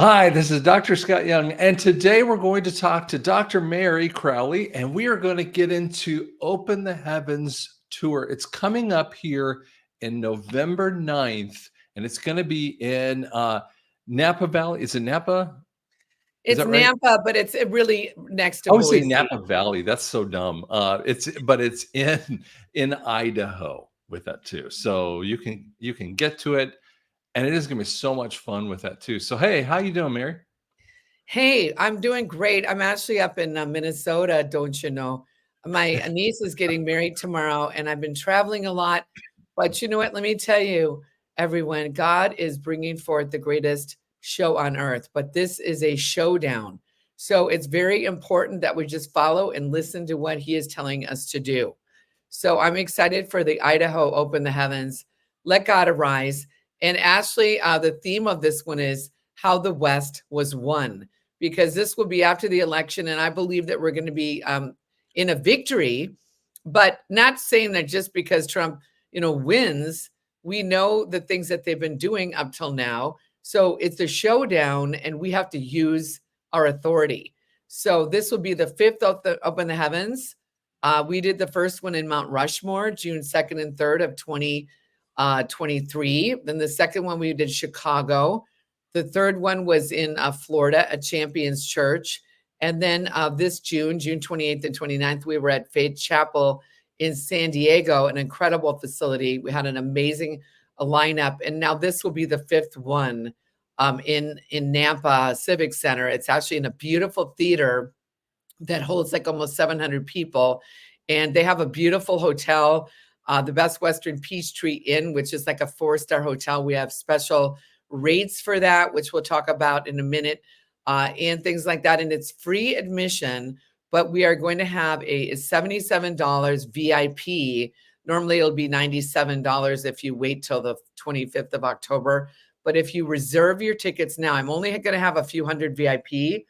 Hi, this is Dr. Scott Young, and today we're going to talk to Dr. Meri Crouley, and we are going to get into Open the Heavens tour. It's coming up here in November 9th, and it's going to be in Napa Valley. Is it Napa? Is It's that right? Nampa, but it's really next to I would say Boise. Napa Valley. That's so dumb. It's in Idaho with that too. So you can get to it, and it is going to be so much fun with that too. So hey, how you doing, Mary? Hey, I'm doing great. I'm actually up in Minnesota, don't you know? My niece is getting married tomorrow, and I've been traveling a lot. But you know what? Let me tell you, everyone, God is bringing forth the greatest show on earth, but this is a showdown. So it's very important that we just follow and listen to what He is telling us to do. So I'm excited for the Idaho Open the Heavens, Let God Arise. And Ashley, the theme of this one is how the West was won, because this will be after the election. And I believe that we're going to be in a victory, but not saying that just because Trump, wins, we know the things that they've been doing up till now. So it's a showdown and we have to use our authority. So this will be the fifth of the Open the Heavens. We did the first one in Mount Rushmore, June 2nd and 3rd of 2023. Then the second one we did Chicago. The third one was in Florida at Champions Church. And then this June 28th and 29th, we were at Faith Chapel in San Diego, an incredible facility. We had an amazing lineup. And now this will be the fifth one in Nampa Civic Center. It's actually in a beautiful theater that holds like almost 700 people. And they have a beautiful hotel, the Best Western PeachTree Inn, which is like a 4-star hotel. We have special rates for that, which we'll talk about in a minute, and things like that. And it's free admission, but we are going to have a $77 VIP. Normally it'll be $97 if you wait till the 25th of October. But if you reserve your tickets now, I'm only going to have a few hundred VIP,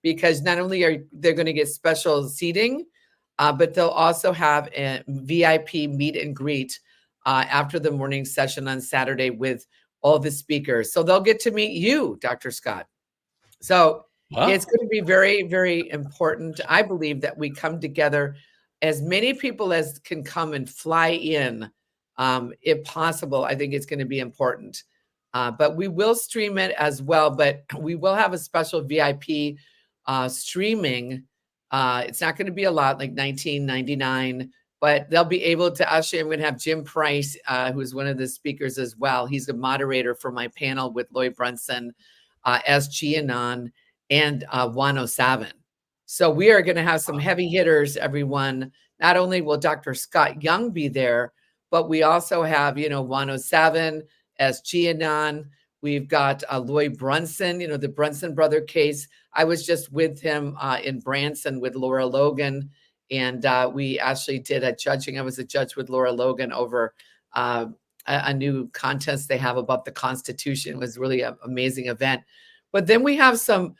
because not only are they going to get special seating, but they'll also have a VIP meet and greet after the morning session on Saturday with all the speakers. So they'll get to meet you, Dr. Scott. So it's going to be very, very important. I believe that we come together, as many people as can come and fly in, if possible. I think it's going to be important. But we will stream it as well. But we will have a special VIP streaming. It's not going to be a lot, like $19.99, but they'll be able to. Actually, I'm going to have Jim Price, who's one of the speakers as well. He's a moderator for my panel with Lloyd Brunson, SG Anon, and Juan O'Savin. So we are going to have some heavy hitters, everyone. Not only will Dr. Scott Young be there, but we also have, Juan O'Savin, SG Anon. We've got Lloyd Brunson, the Brunson brother case. I was just with him in Branson with Laura Logan, and we actually did a judging. I was a judge with Laura Logan over a new contest they have about the Constitution. It was really an amazing event. But then we have some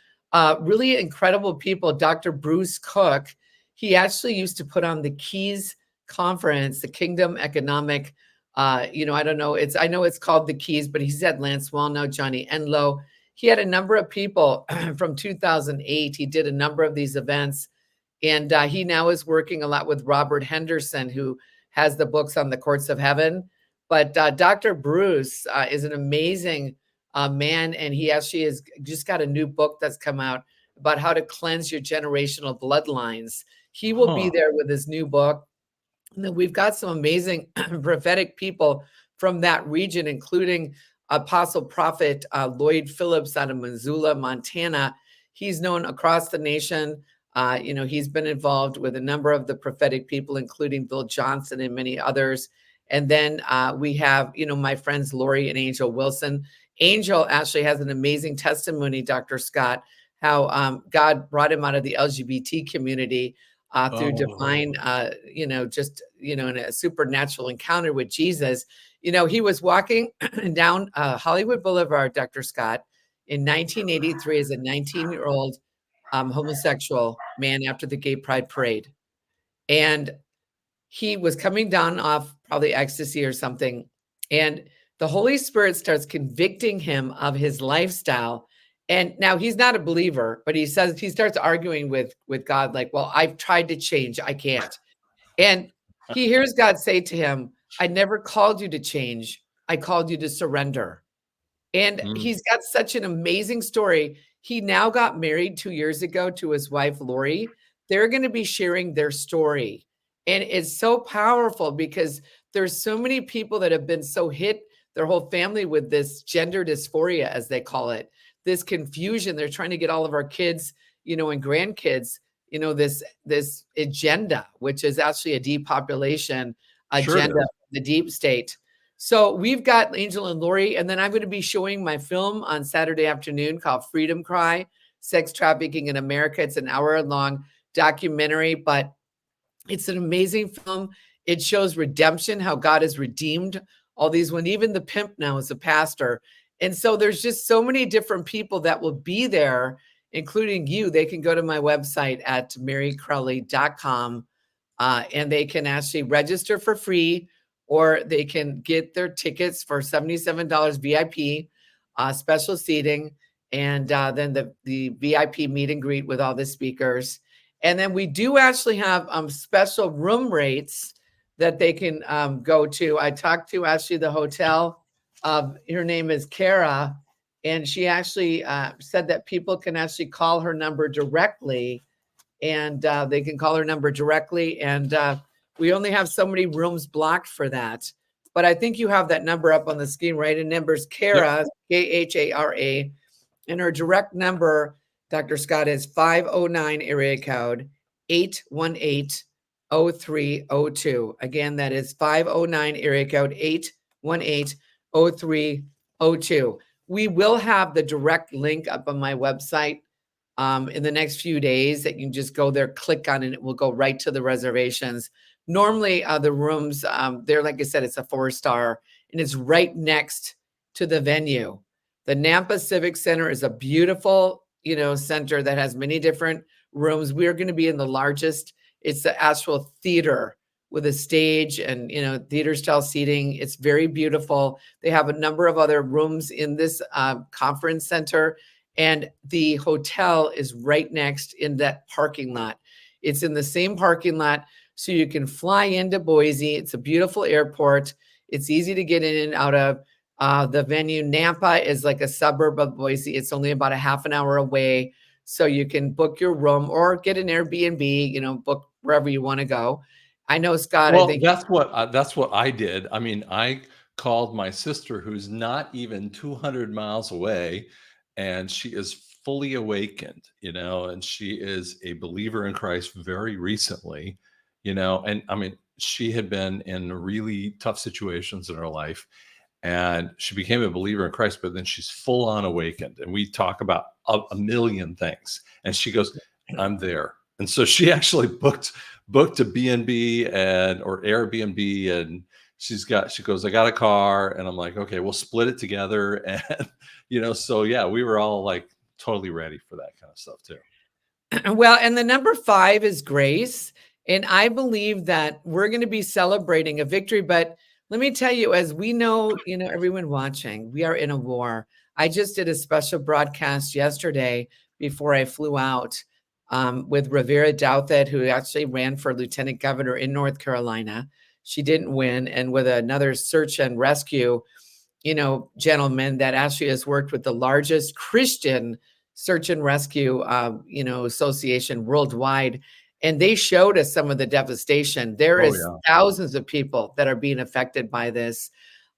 really incredible people. Dr. Bruce Cook, he actually used to put on the Keys Conference, the Kingdom Economic, I don't know. I know it's called the Keys, but he's had Lance Wallnau, Johnny Enlow. He had a number of people from 2008. He did a number of these events. And he now is working a lot with Robert Henderson, who has the books on the courts of heaven. But Dr. Bruce is an amazing man. And he actually has just got a new book that's come out about how to cleanse your generational bloodlines. He will be there with his new book. And then we've got some amazing prophetic people from that region, including Apostle Prophet Lloyd Phillips out of Missoula, Montana. He's known across the nation. He's been involved with a number of the prophetic people, including Bill Johnson and many others. And then we have, my friends Lori and Angel Wilson. Angel actually has an amazing testimony, Dr. Scott, how God brought him out of the LGBT community through divine, in a supernatural encounter with Jesus. He was walking down Hollywood Boulevard, Dr. Scott, in 1983 as a 19-year-old homosexual man after the Gay Pride Parade. And he was coming down off probably ecstasy or something. And the Holy Spirit starts convicting him of his lifestyle. And now he's not a believer, but he says he starts arguing with God, like, well, I've tried to change, I can't. And he hears God say to him, I never called you to change, I called you to surrender. And Mm. he's got such an amazing story. He now got married 2 years ago to his wife, Lori. They're going to be sharing their story. And it's so powerful because there's so many people that have been so hit their whole family with this gender dysphoria, as they call it, this confusion. They're trying to get all of our kids, and grandkids, this agenda, which is actually a depopulation Sure it agenda, is. the deep state. So we've got Angel and Lori, and then I'm going to be showing my film on Saturday afternoon called Freedom Cry, Sex Trafficking in America. It's an hour-long documentary, but it's an amazing film. It shows redemption, how God has redeemed all these women. Even the pimp now is a pastor. And so there's just so many different people that will be there, including you. They can go to my website at mericrouley.com, and they can actually register for free, or they can get their tickets for $77 VIP, special seating, and then the VIP meet and greet with all the speakers. And then we do actually have special room rates that they can go to. I talked to actually the hotel. Her name is Chara, and she actually said that people can actually call her number directly, and they can call her number directly. And we only have so many rooms blocked for that. But I think you have that number up on the screen, right? And number's Yep. Chara, Khara, and her direct number, Dr. Scott, is 509 area code 818-0302. Again, that is 509 area code 818-0302. We will have the direct link up on my website in the next few days that you can just go there, click on it, and it will go right to the reservations. Normally, the rooms, there, like I said, it's a 4-star, and it's right next to the venue. The Nampa Civic Center is a beautiful, center that has many different rooms. We're going to be in the largest. It's the actual theater with a stage and, theater style seating. It's very beautiful. They have a number of other rooms in this conference center, and the hotel is right next in that parking lot. It's in the same parking lot, so you can fly into Boise. It's a beautiful airport. It's easy to get in and out of. The venue, Nampa, is like a suburb of Boise. It's only about a half an hour away. So you can book your room or get an Airbnb, book wherever you want to go. I know, Scott, I Well, think. that's what I did. I mean, I called my sister, who's not even 200 miles away, and she is fully awakened, and she is a believer in Christ very recently, and I mean, she had been in really tough situations in her life, and she became a believer in Christ, but then she's full on awakened, and we talk about a million things, and she goes, I'm there. And so she actually booked a B&B or Airbnb, and she goes, I got a car, and I'm like, okay, we'll split it together. And so yeah, we were all like totally ready for that kind of stuff too. Well, and the number 5 is grace. And I believe that we're going to be celebrating a victory. But let me tell you, as we know, everyone watching, we are in a war. I just did a special broadcast yesterday before I flew out with Rivera Douthat, who actually ran for lieutenant governor in North Carolina. She didn't win. And with another search and rescue, gentleman that actually has worked with the largest Christian search and rescue, association worldwide. And they showed us some of the devastation. There Oh is yeah. thousands of people that are being affected by this.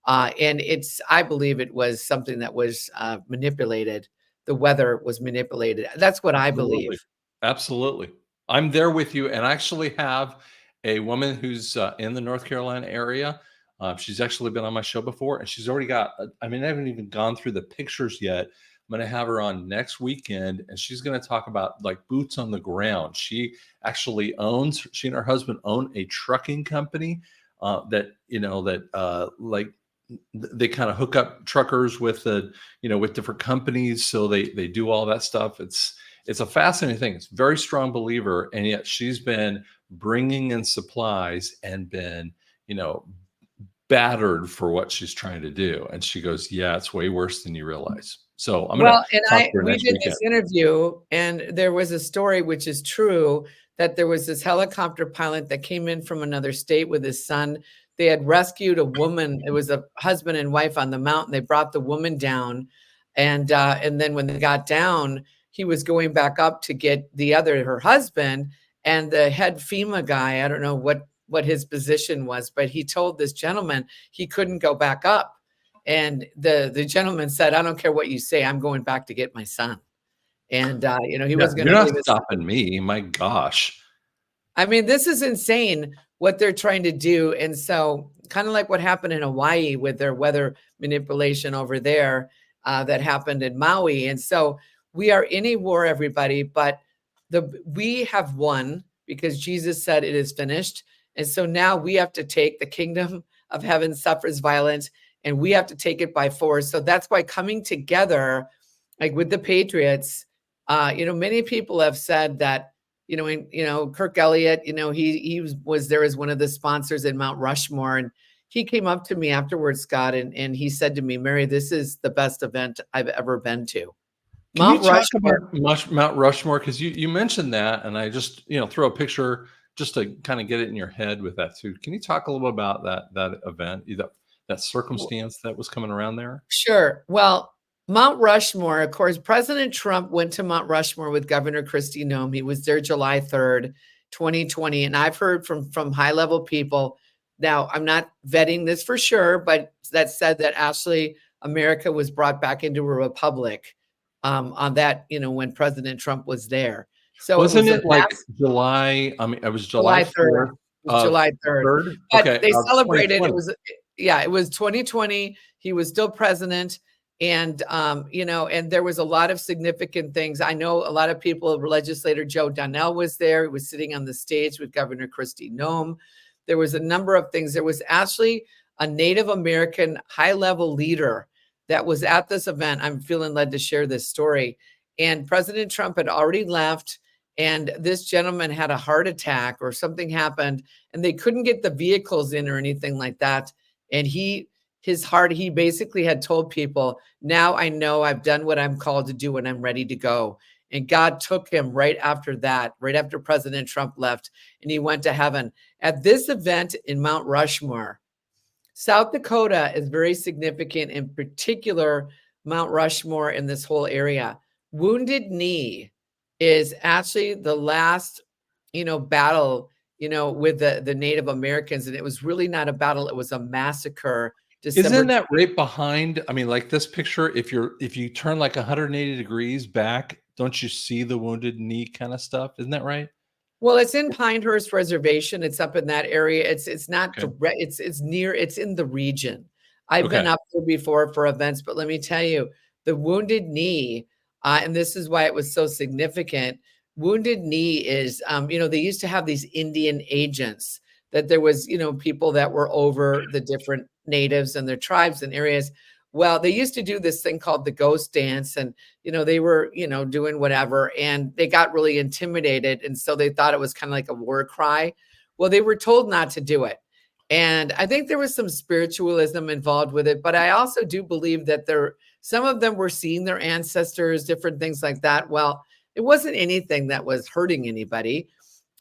And I believe it was something that was manipulated. The weather was manipulated. That's what I believe. Absolutely. Absolutely. I'm there with you. And I actually have a woman who's in the North Carolina area. She's actually been on my show before, and she's already got, I mean, I haven't even gone through the pictures yet. I'm going to have her on next weekend, and she's going to talk about like boots on the ground. She and her husband own a trucking company like they kind of hook up truckers with with different companies, so they do all that stuff. It's a fascinating thing. It's a very strong believer, and yet she's been bringing in supplies and been battered for what she's trying to do. And she goes, yeah, it's way worse than you realize. So I'm going to Well, and talk to her we next did weekend. this interview, and there was a story which is true that there was this helicopter pilot that came in from another state with his son. They had rescued a woman. It was a husband and wife on the mountain. They brought the woman down, and then when they got down, he was going back up to get her husband, and the head FEMA guy. I don't know what his position was, but he told this gentleman he couldn't go back up. And the gentleman said, "I don't care what you say. I'm going back to get my son." And he Yeah, was going you're to not leave his. stopping me. My gosh. I mean, this is insane what they're trying to do. And so, kind of like what happened in Hawaii with their weather manipulation over there, that happened in Maui. And so, we are in a war, everybody, but we have won because Jesus said it is finished. And so now we have to take the kingdom of heaven suffers violence, and we have to take it by force. So that's why coming together, like with the Patriots, many people have said that Kirk Elliott, was there as one of the sponsors in Mount Rushmore. And he came up to me afterwards, Scott, and he said to me, "Mary, this is the best event I've ever been to." Can you Mount talk Rushmore. about Mount Rushmore? Because you mentioned that, and I just throw a picture just to kind of get it in your head with that too. Can you talk a little bit about that event, that circumstance that was coming around there? Sure. Well, Mount Rushmore, of course, President Trump went to Mount Rushmore with Governor Kristi Noem. He was there July 3rd, 2020. And I've heard from high-level people. Now, I'm not vetting this for sure, but that said that actually America was brought back into a republic on that, when President Trump was there. So it Wasn't was a it like mass. July? I mean, it was July July 3rd. 4th It was of July 3rd. 3rd? But Okay, they of celebrated. 2020. It was 2020. He was still president. And, and there was a lot of significant things. I know a lot of people, legislator Joe Donnell was there. He was sitting on the stage with Governor Kristi Noem. There was a number of things. There was actually a Native American high-level leader that was at this event. I'm feeling led to share this story. And President Trump had already left, and this gentleman had a heart attack or something happened, and they couldn't get the vehicles in or anything like that. And he basically had told people, "Now I know I've done what I'm called to do and I'm ready to go." And God took him right after that, right after President Trump left, and he went to heaven. At this event in Mount Rushmore, South Dakota is very significant, in particular, Mount Rushmore in this whole area. Wounded Knee is actually the last, battle, with the Native Americans. And it was really not a battle, it was a massacre. Isn't December. that right behind? I mean, like this picture, if you turn like 180 degrees back, don't you see the Wounded Knee kind of stuff? Isn't that right? Well, it's in Pinehurst Reservation. It's up in that area. It's not Okay. direct. It's near. It's in the region. I've been Okay. up there before for events, but let me tell you, the Wounded Knee, and this is why it was so significant. Wounded Knee is, they used to have these Indian agents that there was, people that were over the different natives and their tribes and areas. Well, they used to do this thing called the ghost dance, and they were, doing whatever, and they got really intimidated. And so they thought it was kind of like a war cry. Well, they were told not to do it. And I think there was some spiritualism involved with it, but I also do believe that some of them were seeing their ancestors, different things like that. Well, it wasn't anything that was hurting anybody.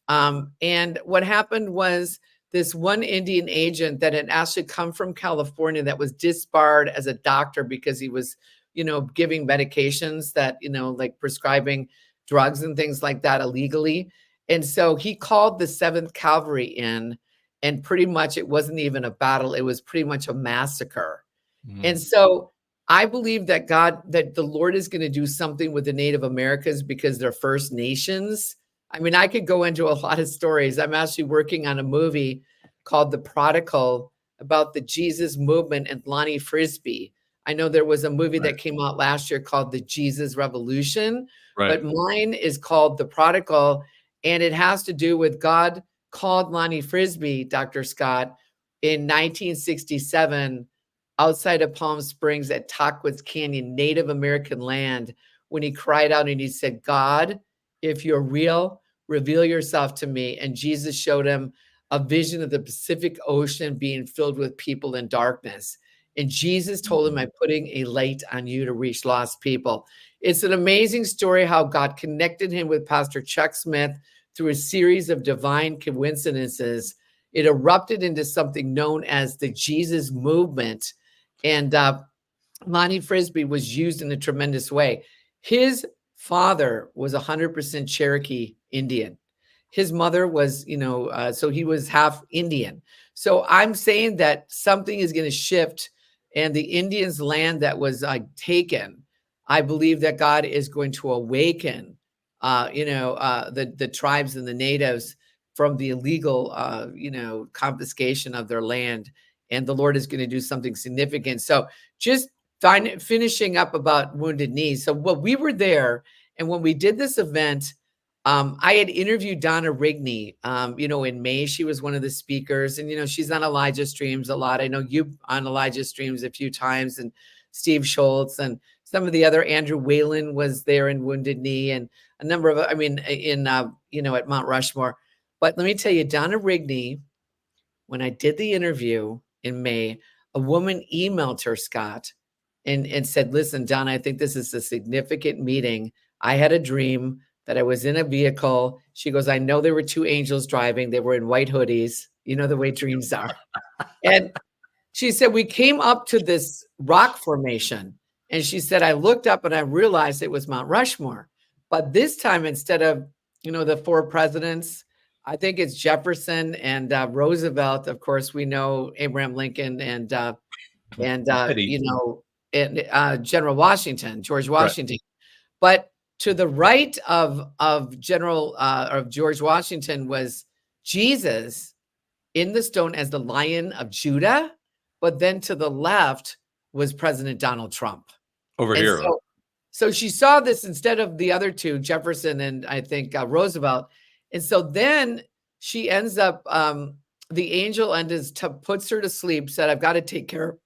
And what happened was this one Indian agent that had actually come from California that was disbarred as a doctor because he was, giving medications that, like prescribing drugs and things like that illegally. And so he called the 7th Cavalry in, and pretty much it wasn't even a battle. It was pretty much a massacre. Mhm. And so I believe that the Lord is going to do something with the Native Americans because they're First Nations. I mean, I could go into a lot of stories. I'm actually working on a movie called The Prodigal about the Jesus movement and Lonnie Frisbee. I know there was a movie Right. that came out last year called The Jesus Revolution, Right. but mine is called The Prodigal, and it has to do with God called Lonnie Frisbee, Dr. Scott, in 1967 outside of Palm Springs at Tockwitz Canyon, Native American land, when he cried out and he said, "God, if you're real, reveal yourself to me." And Jesus showed him a vision of the Pacific Ocean being filled with people in darkness. And Jesus told him, I'm putting a light on you to reach lost people. It's an amazing story how God connected him with Pastor Chuck Smith through a series of divine coincidences. It erupted into something known as the Jesus movement. And Lonnie Frisbee was used in a tremendous way. His father was 100% Cherokee Indian. His mother was, so he was half Indian. So I'm saying that something is going to shift, and the Indians' land that was taken, I believe that God is going to awaken, the tribes and the natives from the illegal, confiscation of their land, and the Lord is going to do something significant. So just finishing up about Wounded Knee. So we were there, and when we did this event, I had interviewed Donna Rigney, in May. She was one of the speakers, and, she's on Elijah Streams a lot. I know you on Elijah Streams a few times, and Steve Schultz and some of the other, Andrew Whalen was there in Wounded Knee, and a number of, at Mount Rushmore. But let me tell you, Donna Rigney, when I did the interview in May, a woman emailed her, Scott, and said, listen, Donna, I think this is a significant meeting. I had a dream that I was in a vehicle. She goes, I know there were two angels driving. They were in white hoodies. You know the way dreams are. And she said, we came up to this rock formation. And she said, I looked up and I realized it was Mount Rushmore. But this time, instead of, the four presidents, I think it's Jefferson and Roosevelt. Of course, we know Abraham Lincoln and General Washington, George Washington. Right. But to the right of George Washington was Jesus in the stone as the Lion of Judah. But then to the left was President Donald Trump. Over here. So she saw this instead of the other two, Jefferson and I think Roosevelt. And so then she ends up, the angel puts her to sleep, said, I've got to take care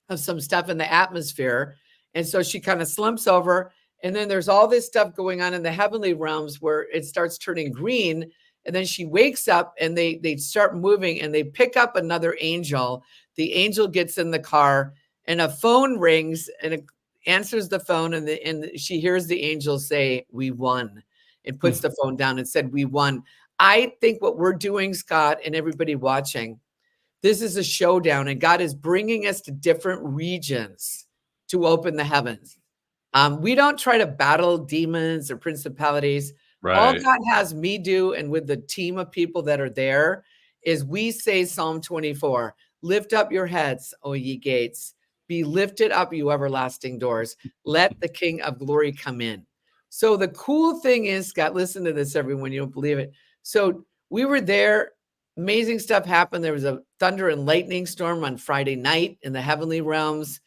of some stuff in the atmosphere. And so she kind of slumps over. And then there's all this stuff going on in the heavenly realms where it starts turning green. And then she wakes up and they start moving and they pick up another angel. The angel gets in the car and a phone rings and it answers the phone. And she hears the angel say, we won, and puts the phone down and said, we won. I think what we're doing, Scott, and everybody watching, this is a showdown, and God is bringing us to different regions to open the heavens. We don't try to battle demons or principalities. Right. All God has me do, and with the team of people that are there, is we say Psalm 24, lift up your heads, O ye gates, be lifted up, you everlasting doors. Let the King of glory come in. So the cool thing is, Scott, listen to this, everyone, you don't believe it. So we were there. Amazing stuff happened. There was a thunder and lightning storm on Friday night in the heavenly realms.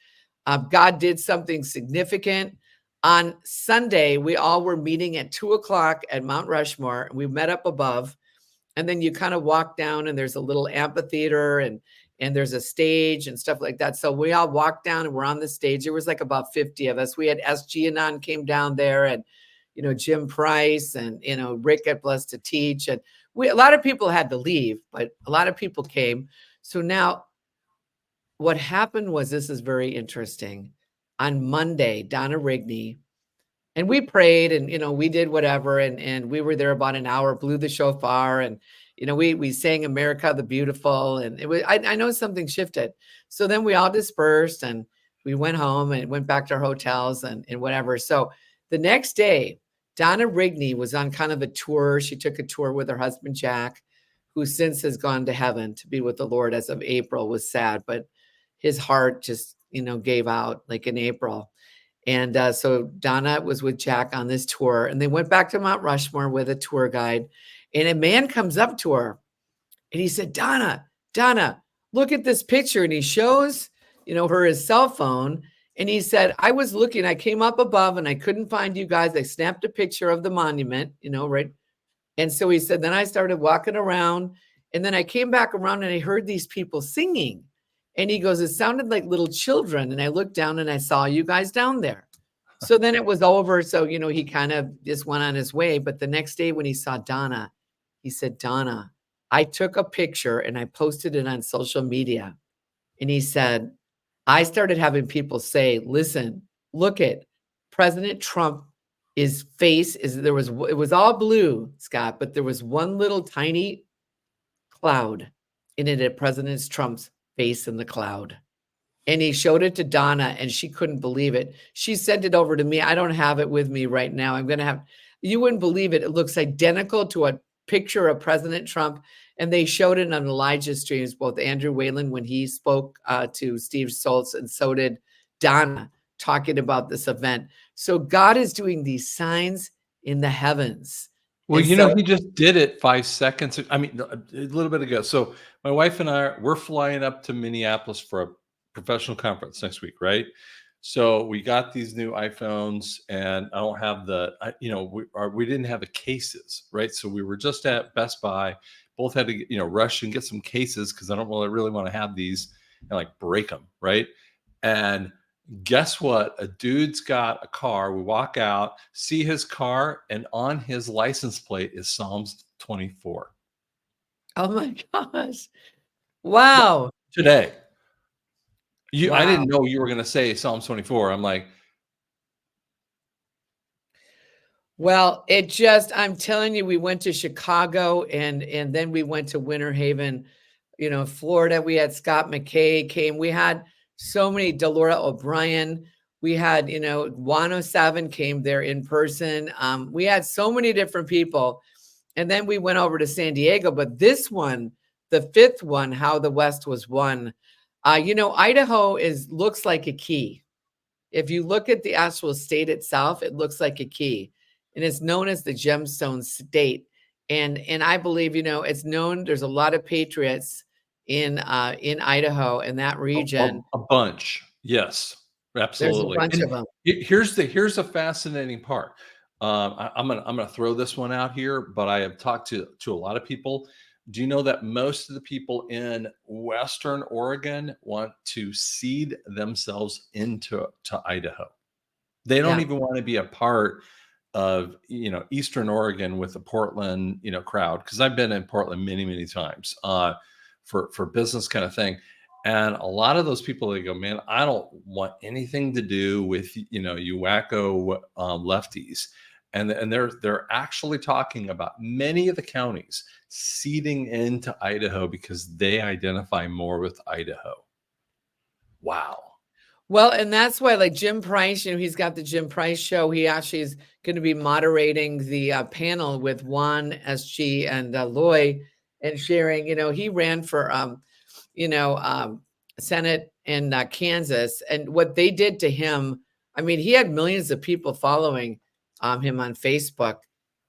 God did something significant. On Sunday, we all were meeting at 2:00 at Mount Rushmore. We met up above, and then you kind of walk down, and there's a little amphitheater, and there's a stage and stuff like that. So we all walked down, and we're on the stage. There was like about 50 of us. We had SG Anon came down there, and Jim Price, and Rick got blessed to teach, and a lot of people had to leave, but a lot of people came. So now what happened was, this is very interesting. On Monday, Donna Rigney, and we prayed, and, we did whatever. And we were there about an hour, blew the shofar, and, we sang America the Beautiful. And it was, I know something shifted. So then we all dispersed and we went home and went back to our hotels and whatever. So the next day, Donna Rigney was on kind of a tour. She took a tour with her husband, Jack, who since has gone to heaven to be with the Lord as of April. Was sad, but his heart just, gave out like in April. And so Donna was with Jack on this tour, and they went back to Mount Rushmore with a tour guide. And a man comes up to her and he said, Donna, look at this picture. And he shows, her his cell phone. And he said, I was looking, I came up above and I couldn't find you guys. I snapped a picture of the monument, right? And so he said, then I started walking around, and then I came back around and I heard these people singing. And he goes, it sounded like little children. And I looked down and I saw you guys down there. So then it was over. So, he kind of just went on his way. But the next day when he saw Donna, he said, Donna, I took a picture and I posted it on social media. And he said, I started having people say, listen, look at President Trump, his face is it was all blue, Scott, but there was one little tiny cloud and it had President Trump's face in the cloud. And he showed it to Donna and she couldn't believe it. She sent it over to me. I don't have it with me right now. I'm going to have, you wouldn't believe it. It looks identical to a picture of President Trump. And they showed it on Elijah's streams, both Andrew Whalen when he spoke to Steve Stoltz, and so did Donna talking about this event. So God is doing these signs in the heavens. Well, And you know, so, he just did it 5 seconds. I mean, a little bit ago. So my wife and we're flying up to Minneapolis for a professional conference next week, right? So we got these new iPhones, and I don't have we didn't have the cases, right? So we were just at Best Buy, both had to rush and get some cases because I don't really want to have these and like break them, right? And guess what? A dude's got a car. We walk out, see his car, and on his license plate is Psalms 24. oh my gosh. Wow. Today. I Wow. didn't know you were going to say Psalms 24. I'm like, Well, I'm telling you, we went to Chicago and then we went to Winter Haven, Florida. We had Scott McKay came. We had so many, Delora O'Brien. We had, Juan O'Savin came there in person. We had so many different people. And then we went over to San Diego. But this one, the fifth one, How the West Was Won. Idaho looks like a key. If you look at the actual state itself, it looks like a key, and it's known as the gemstone state. And I believe, it's known. There's a lot of patriots in Idaho in that region. a bunch. Yes, There's a absolutely. bunch And of them. here's the fascinating part. I'm gonna throw this one out here, but I have talked to a lot of people. Do you know that most of the people in Western Oregon want to seed themselves into Idaho? They don't Yeah. even want to be a part of Eastern Oregon with the Portland crowd, because I've been in Portland many times for business kind of thing. And a lot of those people, they go, man, I don't want anything to do with you wacko lefties. And they're actually talking about many of the counties seeding into Idaho because they identify more with Idaho. Wow. Well, and that's why, like Jim Price, he's got the Jim Price show. He actually is going to be moderating the panel with Juan SG and Loy, and sharing. He ran for Senate in Kansas, and what they did to him. I mean, he had millions of people following him on Facebook,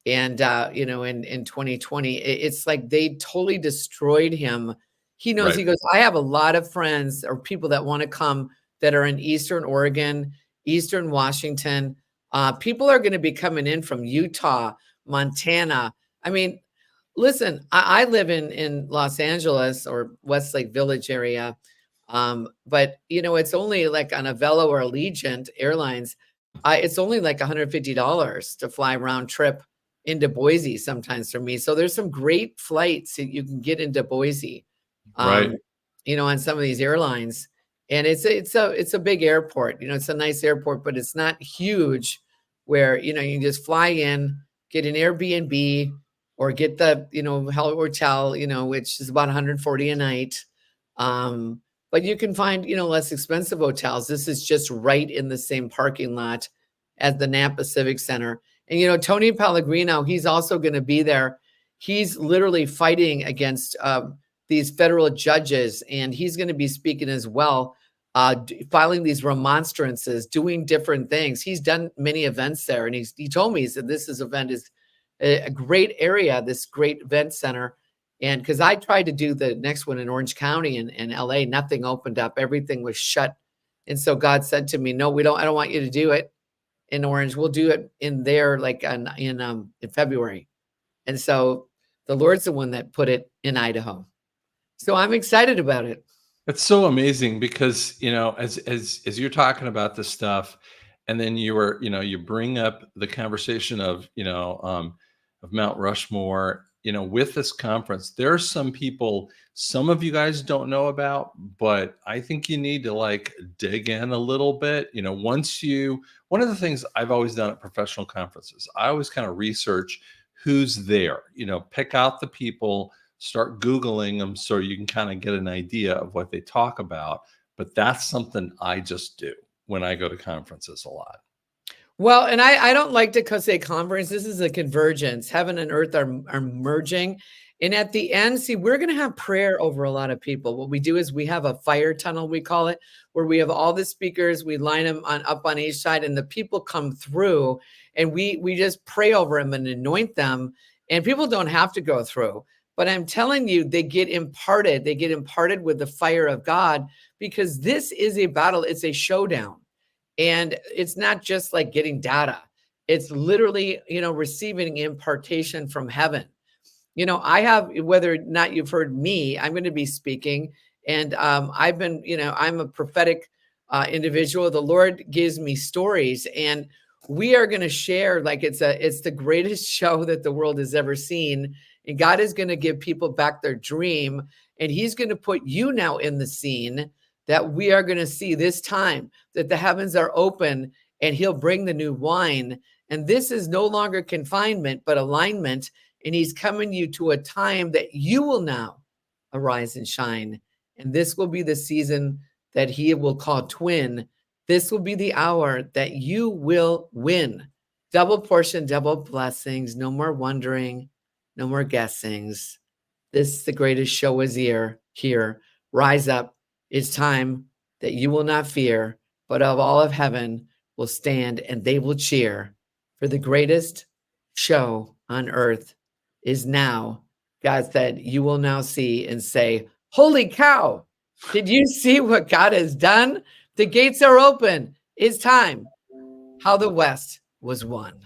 and in 2020, it's like they totally destroyed him. He knows. Right. He goes, I have a lot of friends or people that want to come that are in Eastern Oregon, Eastern Washington. People are going to be coming in from Utah, Montana. I mean, listen, I live in Los Angeles or Westlake Village area. But it's only like on a Velo or Allegiant Airlines. It's only like $150 to fly round trip into Boise sometimes for me. So there's some great flights that you can get into Boise, Right. on some of these airlines. And it's a big airport. It's a nice airport, but it's not huge where, you can just fly in, get an Airbnb or get the, hotel, which is about 140 a night. But you can find, less expensive hotels. This is just right in the same parking lot as the Napa Civic Center. And, Tony Pellegrino, he's also going to be there. He's literally fighting against these federal judges, and he's going to be speaking as well, filing these remonstrances, doing different things. He's done many events there, and he told me, he said, this event is a great area, this great event center. And because I tried to do the next one in Orange County in LA, nothing opened up. Everything was shut. And so God said to me, no, I don't want you to do it in Orange. We'll do it in there, like in February. And so the Lord's the one that put it in Idaho. So I'm excited about it. It's so amazing because, as you're talking about this stuff, and then you bring up the conversation of Mount Rushmore, with this conference, there's some people, some of you guys don't know about, but I think you need to like dig in a little bit. One of the things I've always done at professional conferences, I always kind of research who's there, pick out the people, start Googling them so you can kind of get an idea of what they talk about. But that's something I just do when I go to conferences a lot. Well, and I don't like to say conference. This is a convergence. Heaven and earth are merging. And at the end, see, we're going to have prayer over a lot of people. What we do is we have a fire tunnel, we call it, where we have all the speakers. We line them up on each side, and the people come through, and we just pray over them and anoint them. And people don't have to go through. But I'm telling you, they get imparted. They get imparted with the fire of God, because this is a battle. It's a showdown. And it's not just like getting data. It's literally, receiving impartation from heaven. I have, whether or not you've heard me, I'm going to be speaking. And I've been, I'm a prophetic individual. The Lord gives me stories, and we are going to share like it's the greatest show that the world has ever seen. And God is going to give people back their dream. And he's going to put you now in the scene that we are going to see this time, that the heavens are open and he'll bring the new wine. And this is no longer confinement, but alignment. And he's coming you to a time that you will now arise and shine. And this will be the season that he will call twin. This will be the hour that you will win. Double portion, double blessings. No more wondering, no more guessings. This, the greatest show is here. Rise up. It's time that you will not fear, but of all of heaven will stand, and they will cheer. For the greatest show on earth is now. God said, you will now see and say, holy cow, did you see what God has done? The gates are open. It's time. How the West was won.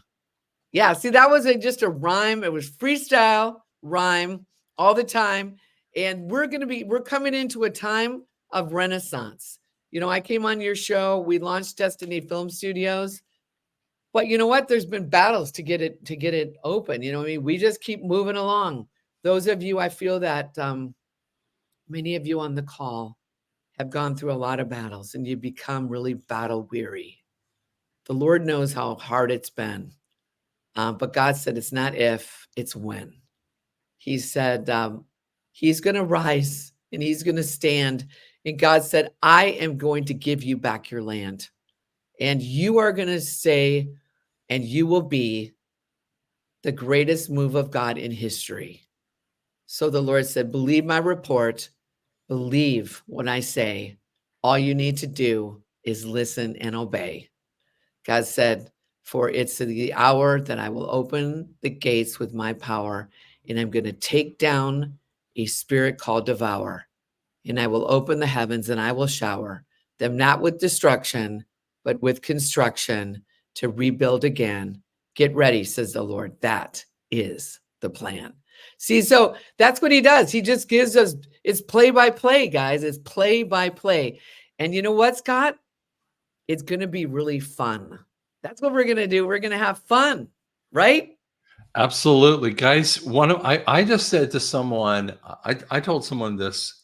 Yeah, see, that was just a rhyme. It was freestyle rhyme all the time. And we're coming into a time of renaissance. I came on your show. We launched Destiny Film Studios. But you know what? There's been battles to get it open. We just keep moving along. Those of you, I feel that many of you on the call have gone through a lot of battles, and you become really battle weary. The Lord knows how hard it's been. But God said it's not if, it's when. He said he's going to rise and he's going to stand. And God said, I am going to give you back your land. And you are going to say, and you will be the greatest move of God in history. So the Lord said, believe my report. Believe what I say. All you need to do is listen and obey. God said, for it's the hour that I will open the gates with my power, and I'm going to take down a spirit called devour. And I will open the heavens and I will shower them, not with destruction, but with construction to rebuild again. Get ready, says the Lord. That is the plan. See, so that's what he does. He just gives us, it's play by play, guys. It's play by play. And you know what, Scott? It's going to be really fun. That's what we're going to do. We're going to have fun, right? Absolutely, guys. I just said to someone, I told someone this,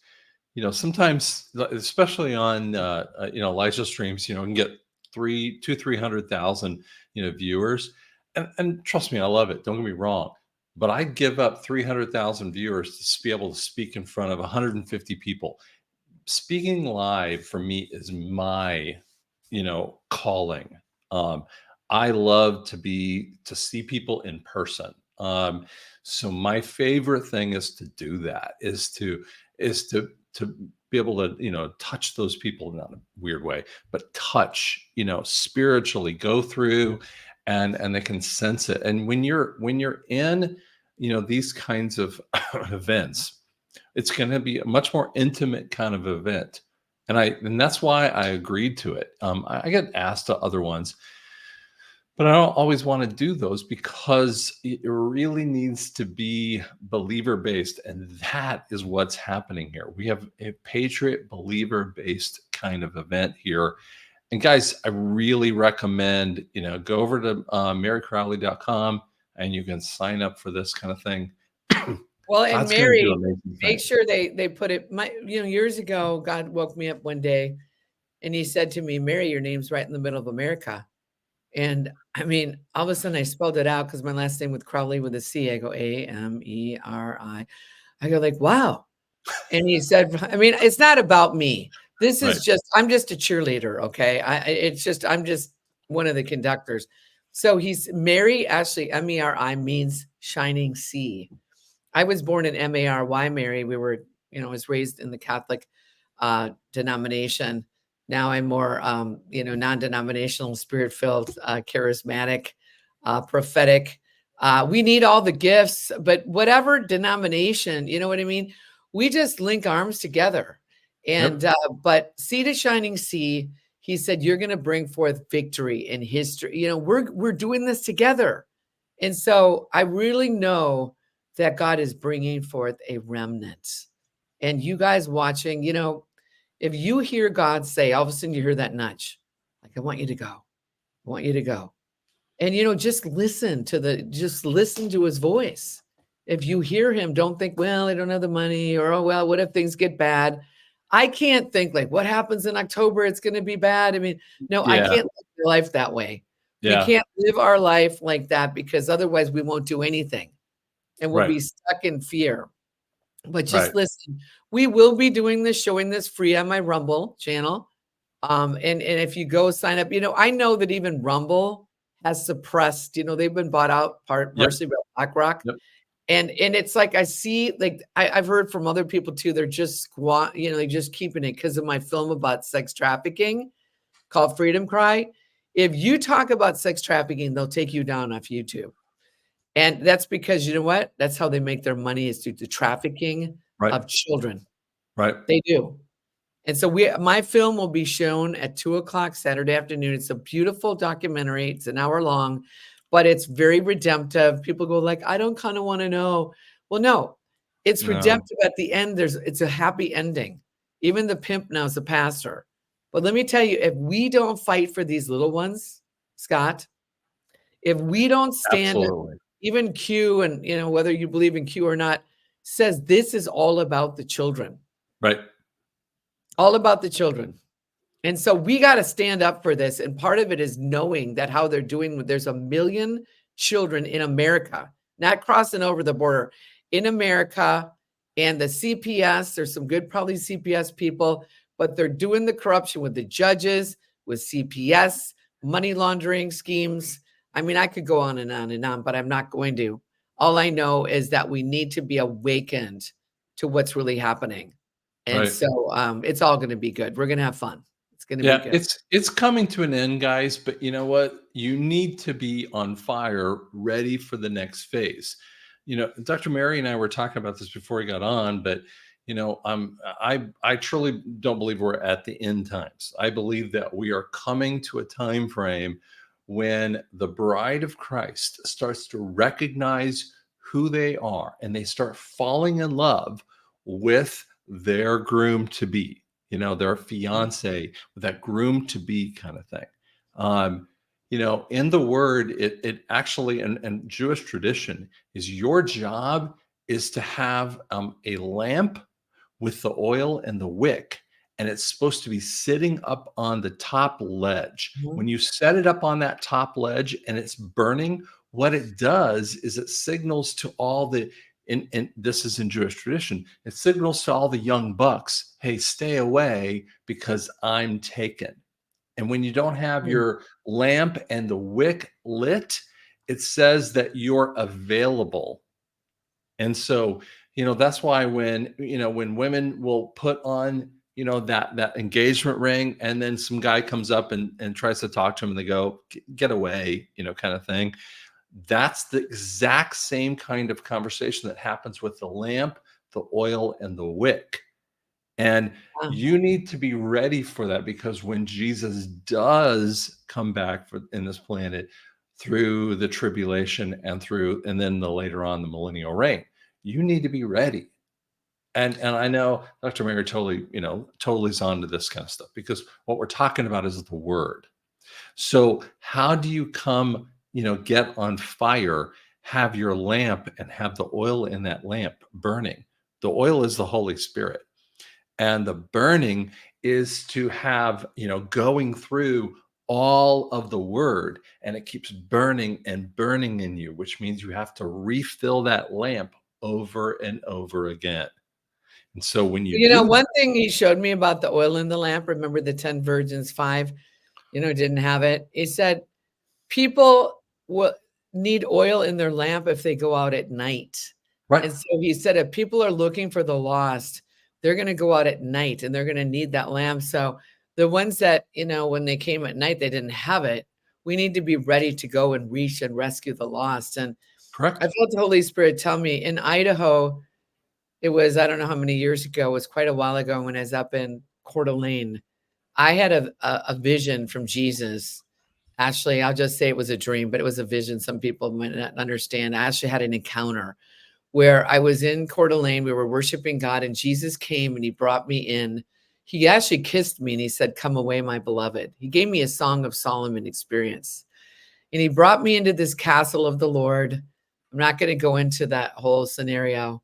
sometimes, especially on, Elijah streams, you can get 300,000, viewers. And trust me, I love it. Don't get me wrong. But I'd give up 300,000 viewers to be able to speak in front of 150 people. Speaking live for me is my, calling. I love to see people in person. So my favorite thing is to do that, is to be able to, touch those people, not in a weird way, but touch, spiritually, go through and they can sense it. And when you're in, these kinds of events, it's going to be a much more intimate kind of event. And that's why I agreed to it. I get asked to other ones, but I don't always want to do those because it really needs to be believer based. And that is what's happening here. We have a Patriot believer based kind of event here. And guys, I really recommend, go over to MeriCrouley.com and you can sign up for this kind of thing. Well, and God's going to do Mary, amazing make things. sure they put it. Years ago, God woke me up one day, and He said to me, "Mary, your name's right in the middle of America." And I mean, all of a sudden, I spelled it out because my last name with Crowley with a C. I go Ameri. I go like, wow. And He said, I mean, it's not about me. This Right. is just, I'm just a cheerleader. Okay. I'm just one of the conductors. So he's Mary, actually, Meri means shining sea. I was born in Mary, Mary. We were, I was raised in the Catholic denomination. Now I'm more, non-denominational, spirit-filled, charismatic, prophetic. We need all the gifts, but whatever denomination, you know what I mean? We just link arms together. And Yep. but Sea to Shining Sea, He said, you're going to bring forth victory in history. We're doing this together. And so I really know that God is bringing forth a remnant. And you guys watching, if you hear God say, all of a sudden you hear that nudge, like, I want you to go. I want you to go. And, just listen to His voice. If you hear Him, don't think, well, I don't have the money, or, oh, well, what if things get bad? I can't think like, what happens in October? It's going to be bad. I mean, no, I Yeah. can't live my life that way. We Yeah. can't live our life like that, because otherwise we won't do anything and we'll Right. be stuck in fear. But just Right. listen, we will be doing this, showing this free on my Rumble channel. And if you go sign up, I know that even Rumble has suppressed, they've been bought out Yep. partially by BlackRock. Yep. And it's like, I see, like, I've heard from other people too, they're just they're just keeping it because of my film about sex trafficking called Freedom Cry. If you talk about sex trafficking, they'll take you down off YouTube. And that's because, you know what? That's how they make their money, is through the trafficking Right. of children. Right. They do. And so my film will be shown at 2:00 Saturday afternoon. It's a beautiful documentary. It's an hour long, but it's very redemptive. People go like, I don't kind of want to know. Well, no, it's No. redemptive at the end. It's a happy ending. Even the pimp now is a pastor. But let me tell you, if we don't fight for these little ones, Scott, if we don't stand, Absolutely. even Q, and whether you believe in Q or not, says this is all about the children. Right. All about the children. And so we got to stand up for this. And part of it is knowing that how they're doing, there's 1 million children in America, not crossing over the border, in America. And the CPS, there's some good, probably CPS people, but they're doing the corruption with the judges, with CPS, money laundering schemes. I mean, I could go on and on and on, but I'm not going to. All I know is that we need to be awakened to what's really happening. And Right. so it's all going to be good. We're going to have fun. It's going to be good. It's coming to an end, guys, but you know what? You need to be on fire, ready for the next phase. Dr. Mary and I were talking about this before we got on, but I truly don't believe we're at the end times. I believe that we are coming to a time frame when the bride of Christ starts to recognize who they are, and they start falling in love with their groom to be, their fiance, with that groom to be kind of thing. In the word, it actually, and Jewish tradition, is your job is to have a lamp with the oil and the wick, and it's supposed to be sitting up on the top ledge. Mhm. When you set it up on that top ledge and it's burning, what it does is it signals to all the, and this is in Jewish tradition, it signals to all the young bucks, hey, stay away because I'm taken. And when you don't have Mm. your lamp and the wick lit, it says that you're available. And so, that's why when women will put on, that engagement ring, and then some guy comes up and tries to talk to them, and they go, get away, kind of thing. That's the exact same kind of conversation that happens with the lamp, the oil, and the wick. And Wow. you need to be ready for that, because when Jesus does come back in this planet through the tribulation and then later on the millennial reign, you need to be ready. And I know Dr. Mary totally is on to this kind of stuff, because what we're talking about is the word. So how do you come, get on fire? have your lamp and have the oil in that lamp burning. The oil is the Holy Spirit. And the burning is to have, going through all of the word, and it keeps burning and burning in you, which means you have to refill that lamp over and over again. And so when you do One thing he showed me about the oil in the lamp, remember the 10 virgins, 5, didn't have it. He said, people will need oil in their lamp if they go out at night. right, And so he said, if people are looking for the lost, they're going to go out at night and they're going to need that lamp. So the ones that, when they came at night, they didn't have it. We need to be ready to go and reach and rescue the lost. And I correct, felt the Holy Spirit tell me in Idaho, it was, I don't know how many years ago, it was quite a while ago when I was up in Coeur d'Alene. I had a vision from Jesus. Actually, I'll just say it was a dream, but it was a vision. Some people might not understand. I actually had an encounter where I was in Coeur d'Alene. We were worshiping God, and Jesus came and he brought me in. He actually kissed me and he said, "Come away, my beloved." He gave me a Song of Solomon experience. And he brought me into this castle of the Lord. I'm not going to go into that whole scenario,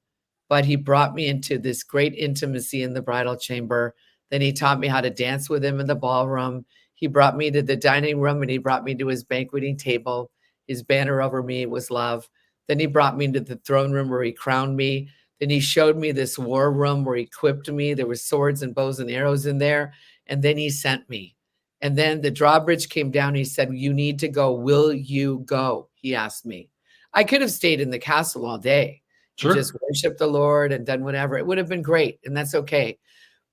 but he brought me into this great intimacy in the bridal chamber. Then he taught me how to dance with him in the ballroom. He brought me to the dining room and he brought me to his banqueting table. His banner over me was love. Then he brought me into the throne room where he crowned me. Then he showed me this war room where he equipped me. There were swords and bows and arrows in there. And then he sent me. And then the drawbridge came down. He said, "You need to go. Will you go?" He asked me. I could have stayed in the castle all day and just sure, worshiped the Lord and done whatever. It would have been great. And that's okay.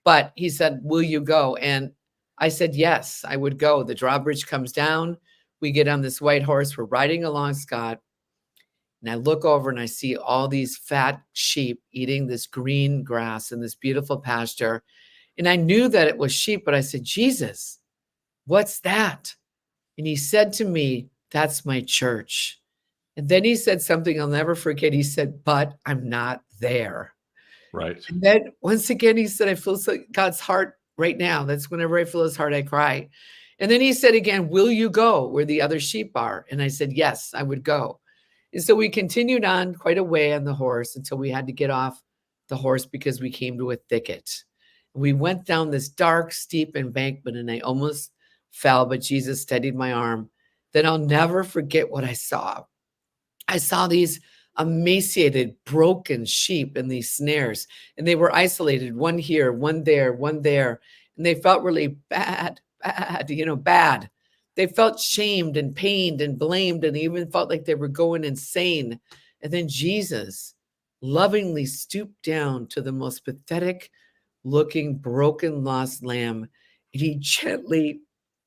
But he said, "Will you go?" And I said, yes, I would go. The drawbridge comes down. We get on this white horse. We're riding along, Scott. And I look over and I see all these fat sheep eating this green grass in this beautiful pasture. And I knew that it was sheep, but I said, "Jesus, what's that?" And he said to me, "That's my church." And then he said something I'll never forget. He said, "But I'm not there." right, And then once again, he said, "I feel so God's heart right now." That's whenever I feel his heart, I cry. And then he said again, "Will you go where the other sheep are?" And I said, yes, I would go. And so we continued on quite a way on the horse until we had to get off the horse because we came to a thicket. We went down this dark, steep embankment and I almost fell, but Jesus steadied my arm. Then I'll never forget what I saw. I saw these emaciated, broken sheep in these snares, and they were isolated, one here, one there, one there. And they felt really bad, bad. They felt shamed and pained and blamed, and even felt like they were going insane. And then Jesus lovingly stooped down to the most pathetic looking, broken, lost lamb. And he gently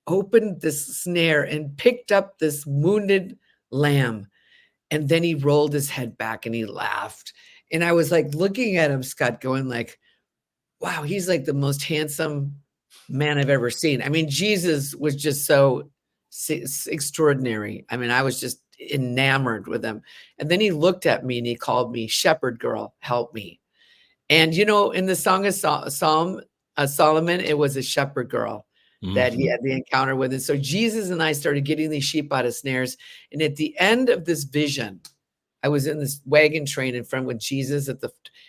opened this snare and picked up this wounded lamb. And then he rolled his head back and he laughed. And I was like looking at him, Scott, going like, wow, he's like the most handsome man I've ever seen. I mean, Jesus was just so extraordinary. I mean, I was just enamored with him. And then he looked at me and he called me, "Shepherd girl, help me." And, in the Song of Solomon, it was a shepherd girl that he mhm, had the encounter with. And so Jesus and I started getting these sheep out of snares. And at the end of this vision, I was in this wagon train in front with Jesus and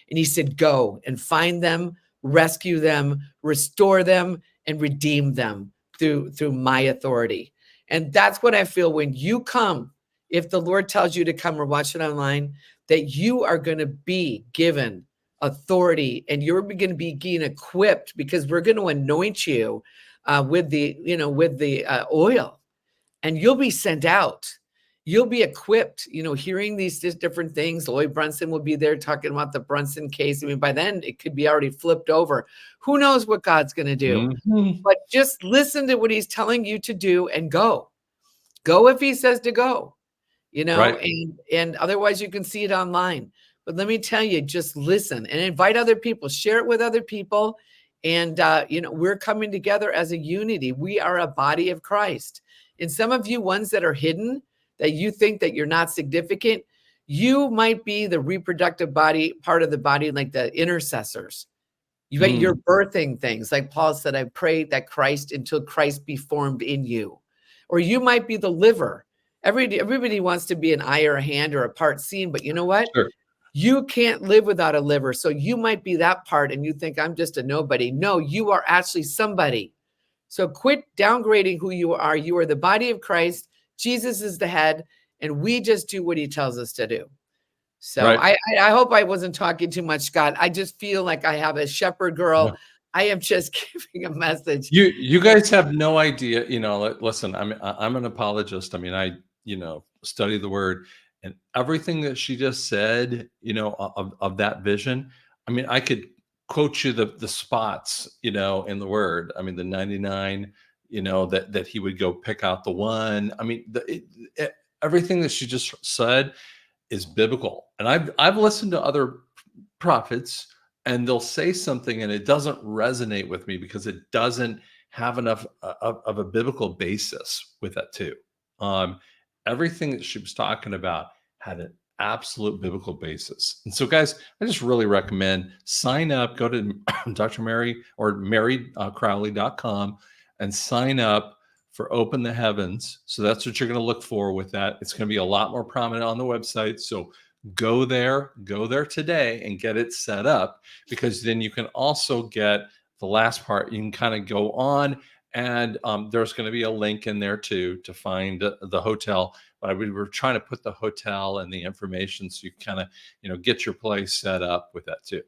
he said, "Go and find them, rescue them, restore them, and redeem them through my authority." And that's what I feel when you come. If the Lord tells you to come or watch it online, that you are going to be given authority and you're going to be getting equipped because we're going to anoint you with the oil, and you'll be sent out. You'll be equipped, hearing these different things. Lloyd Brunson will be there talking about the Brunson case. I mean, by then it could be already flipped over. Who knows what God's going to do? mhm, But just listen to what he's telling you to do and go. Go if he says to go, right, and otherwise you can see it online. But let me tell you, just listen and invite other people, share it with other people. And, we're coming together as a unity. We are a body of Christ. And some of you ones that are hidden, that you think that you're not significant, you might be the reproductive body, part of the body, like the intercessors. You're mm, birthing things. Like Paul said, "I pray that Christ until Christ be formed in you." Or you might be the liver Everybody wants to be an eye or a hand or a part seen, but you know what? Sure. You can't live without a liver. So you might be that part and you think I'm just a nobody. No, you are actually somebody. So quit downgrading who you are. You are the body of Christ. Jesus is the head, and we just do what he tells us to do. So Right. I hope I wasn't talking too much, Scott. I just feel like I have a shepherd girl. I am just giving a message. You guys have no idea, listen, I'm an apologist. I mean, I, study the word, and everything that she just said, of that vision. I mean, I could quote you the spots, in the word. I mean, the 99, that he would go pick out the one. I mean, everything that she just said is biblical. And I've listened to other prophets, and they'll say something and it doesn't resonate with me because it doesn't have enough of a biblical basis with that too. Um, Everything that she was talking about had an absolute biblical basis. And so, guys, I just really recommend sign up, go to Dr. Meri or MeriCrowley.com and sign up for Open the Heavens. So that's what you're going to look for with that. It's going to be a lot more prominent on the website. So go there today and get it set up, because then you can also get the last part. You can kind of go on, and there's going to be a link in there too to find the hotel. But we were trying to put the hotel and the information so you kind of get your place set up with that too.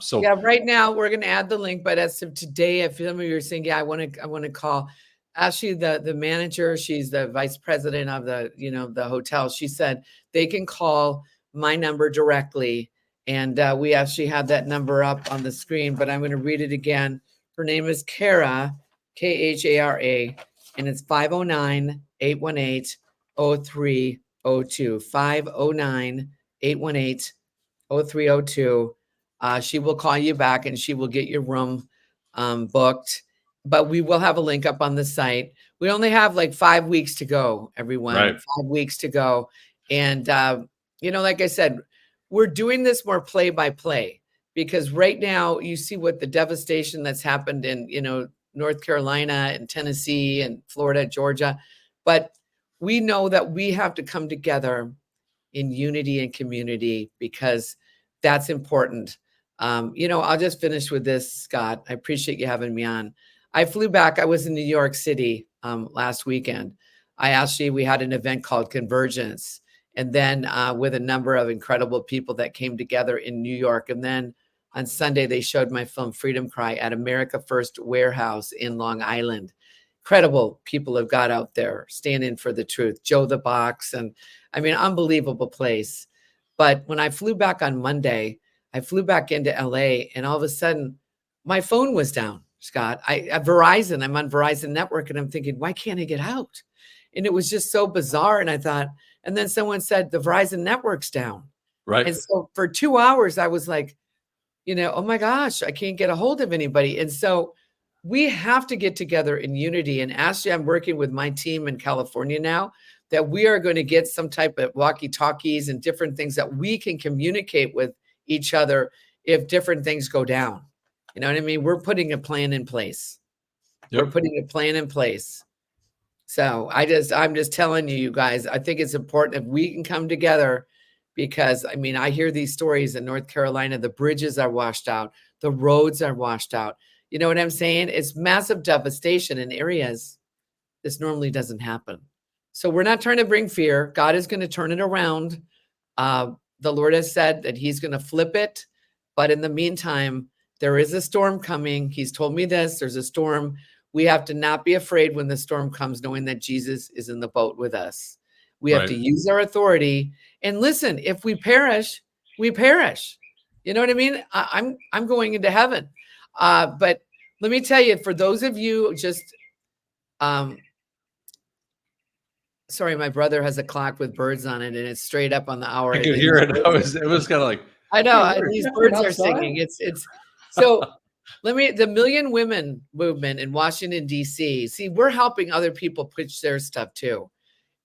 So yeah, right now we're going to add the link, but as of today, if some of you are saying, yeah, I want to call, actually the manager, she's the vice president of the hotel. She said they can call my number directly. And we actually have that number up on the screen, but I'm going to read it again. Her name is Chara, Khara, and it's 509-818-0302, 509-818-0302. She will call you back and she will get your room booked, but we will have a link up on the site. We only have like 5 weeks to go, everyone. Right. 5 weeks to go. And, like I said, we're doing this more play by play, because right now you see what the devastation that's happened in, North Carolina and Tennessee and Florida, Georgia. But we know that we have to come together in unity and community, because that's important. I'll just finish with this, Scott. I appreciate you having me on. I flew back. I was in New York City last weekend. We had an event called Convergence, and then with a number of incredible people that came together in New York. And then on Sunday, they showed my film Freedom Cry at America First Warehouse in Long Island. Incredible people have got out there standing for the truth. Joe the Box, and I mean, unbelievable place. But when I flew back on Monday, I flew back into LA, and all of a sudden my phone was down, Scott. At Verizon, I'm on Verizon network, and I'm thinking, why can't I get out? And it was just so bizarre. And I thought, and then someone said the Verizon network's down. Right. And so for 2 hours, I was like, oh my gosh, I can't get a hold of anybody. And so we have to get together in unity. And actually, I'm working with my team in California now that we are going to get some type of walkie-talkies and different things that we can communicate with each other if different things go down. You know what I mean? We're putting a plan in place. Yep. We're putting a plan in place. So I'm just telling you guys, I think it's important if we can come together, because I mean, I hear these stories in North Carolina, the bridges are washed out, the roads are washed out. You know what I'm saying? It's massive devastation in areas this normally doesn't happen. So we're not trying to bring fear. God is going to turn it around. The Lord has said that he's going to flip it. But in the meantime, there is a storm coming. He's told me this. There's a storm. We have to not be afraid when the storm comes, knowing that Jesus is in the boat with us. We have to use our authority. And listen, if we perish, we perish. You know what I mean? I'm going into heaven. But let me tell you, for those of you just, sorry, my brother has a clock with birds on it, and it's straight up on the hour. I could hear it. It was kind of like, I know, hey, these birds are singing. It's so. The Million Women movement in Washington, D.C. See, we're helping other people push their stuff too.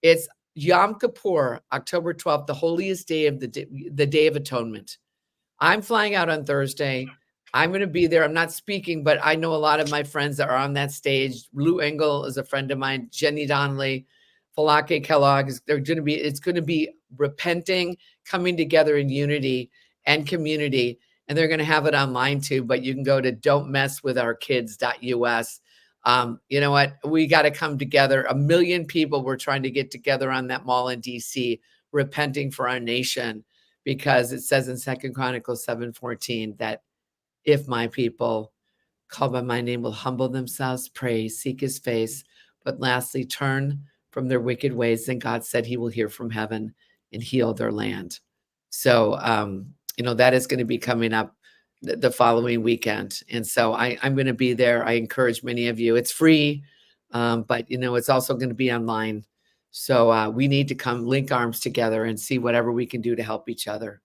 It's Yom Kippur, October 12th, the holiest day of the Day of Atonement. I'm flying out on Thursday. I'm going to be there. I'm not speaking, but I know a lot of my friends that are on that stage. Lou Engel is a friend of mine. Jenny Donnelly Falake Kellogg, it's going to be repenting, coming together in unity and community. And they're going to have it online too, but you can go to don'tmesswithourkids.us. You know what? We got to come together. 1 million people were trying to get together on that mall in DC, repenting for our nation, because it says in 2 Chronicles 7:14 that if my people called by my name will humble themselves, pray, seek his face, but lastly, turn from their wicked ways, then God said he will hear from heaven and heal their land. So, that is going to be coming up the following weekend. And so I'm going to be there. I encourage many of you. It's free, but, it's also going to be online. So we need to come link arms together and see whatever we can do to help each other.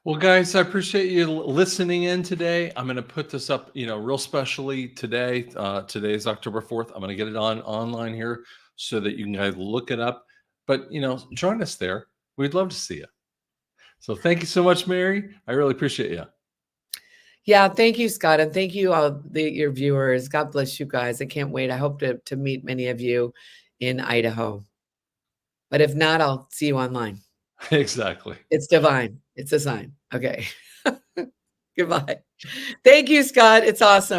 Well, guys, I appreciate you listening in today. I'm going to put this up, real specially today. Today is October 4th. I'm going to get it online here so that you can guys look it up. But, join us there. We'd love to see you. So thank you so much, Meri. I really appreciate you. Yeah, thank you, Scott. And thank you, all your viewers. God bless you guys. I can't wait. I hope to meet many of you in Idaho. But if not, I'll see you online. Exactly. It's divine. It's a sign. Okay. Goodbye. Thank you, Scott. It's awesome.